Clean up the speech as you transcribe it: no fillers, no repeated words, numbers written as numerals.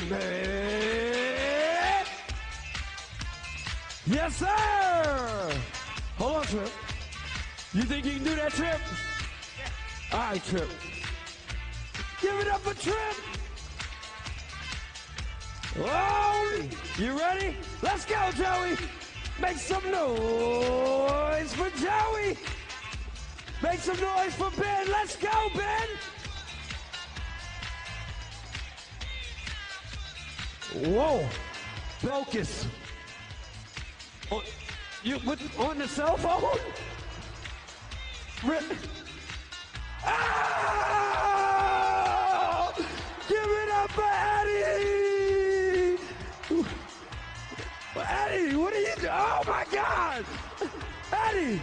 man. Yes, sir. Hold on, Trip. You think you can do that, Trip? All right, Trip. Give it up for Trip. Oh, you ready? Let's go, Joey. Make some noise for Joey. Make some noise for Ben. Let's go, Ben. Whoa. Focus. On the cell phone? Ah! Give it up for Eddie! Eddie, what are you doing? Oh my God! Eddie!